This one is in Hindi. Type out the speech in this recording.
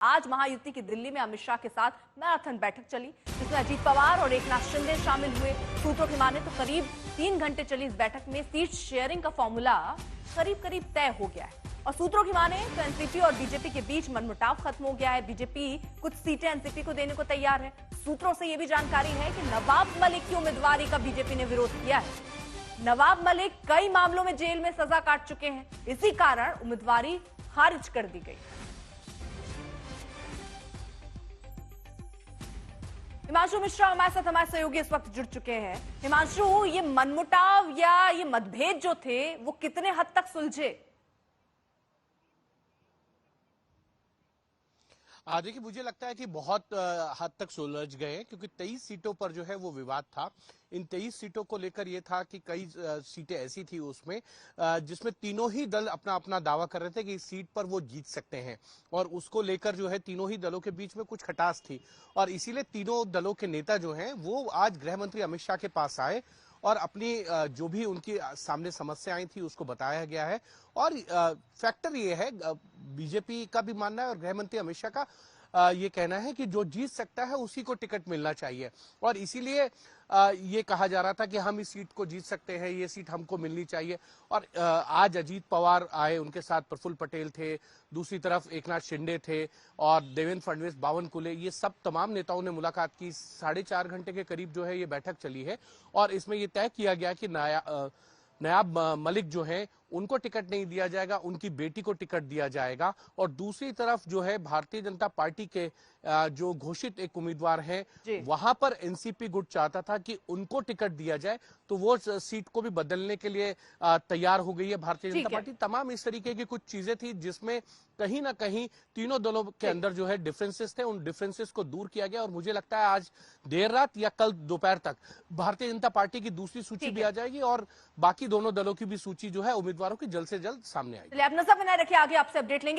आज महायुति की दिल्ली में अमित शाह के साथ मैराथन बैठक चली, जिसमें अजीत पवार और एकनाथ शिंदे शामिल हुए। सूत्रों की माने तो करीब 3 घंटे चली इस बैठक में सीट शेयरिंग का फॉर्मूला करीब करीब तय हो गया है। और सूत्रों की माने तो एनसीपी और बीजेपी के बीच मनमुटाव खत्म हो गया है। बीजेपी कुछ सीटें एनसीपी को देने को तैयार है। सूत्रों से यह भी जानकारी है कि नवाब मलिक की उम्मीदवारी का बीजेपी ने विरोध किया है। नवाब मलिक कई मामलों में जेल में सजा काट चुके हैं, इसी कारण उम्मीदवारी खारिज कर दी गई। हिमांशु मिश्रा हमारे साथ हमारे सहयोगी इस वक्त जुड़ चुके हैं। हिमांशु, ये मनमुटाव या ये मतभेद जो थे वो कितने हद तक सुलझे? देखिए, मुझे लगता है कि बहुत हद तक सुलझ गए, क्योंकि 23 सीटों पर जो है वो विवाद था। इन 23 सीटों को लेकर ये था कि कई सीटें ऐसी थी उसमें जिसमें तीनों ही दल अपना अपना दावा कर रहे थे कि इस सीट पर वो जीत सकते हैं, और उसको लेकर जो है तीनों ही दलों के बीच में कुछ खटास थी। और इसीलिए तीनों दलों के नेता जो हैं वो आज गृह मंत्री अमित शाह के पास आए और अपनी जो भी उनकी सामने समस्याएं थी उसको बताया गया है। और फैक्टर ये है, बीजेपी का भी मानना है और गृह मंत्री अमित शाह का ये कहना है कि जो जीत सकता है उसी को टिकट मिलना चाहिए। और इसीलिए ये कहा जा रहा था कि हम इस सीट को जीत सकते हैं, ये सीट हमको मिलनी चाहिए। और आज अजीत पवार आए, उनके साथ प्रफुल्ल पटेल थे, दूसरी तरफ एकनाथ शिंदे थे और देवेंद्र फडणवीस, बावनकुले, ये सब तमाम नेताओं ने मुलाकात की। 4.5 घंटे के करीब जो है ये बैठक चली है और इसमें ये तय किया गया कि नायाब मलिक जो है उनको टिकट नहीं दिया जाएगा, उनकी बेटी को टिकट दिया जाएगा। और दूसरी तरफ जो है भारतीय जनता पार्टी के जो घोषित एक उम्मीदवार हैं, वहां पर एनसीपी गुट चाहता था कि उनको टिकट दिया जाए, तो वो सीट को भी बदलने के लिए तैयार हो गई है भारतीय जनता पार्टी। तमाम इस तरीके की कुछ चीजें थी जिसमें कहीं ना कहीं तीनों दलों के अंदर जो है डिफरेंसेस थे, उन डिफरेंसेस को दूर किया गया। और मुझे लगता है आज देर रात या कल दोपहर तक भारतीय जनता पार्टी की दूसरी सूची भी आ जाएगी और बाकी दोनों दलों की भी सूची जो है उम्मीदवारों की जल्द से जल्द सामने आएगी। आप नजर बनाए रखिए, आगे आपसे अपडेट लेंगे।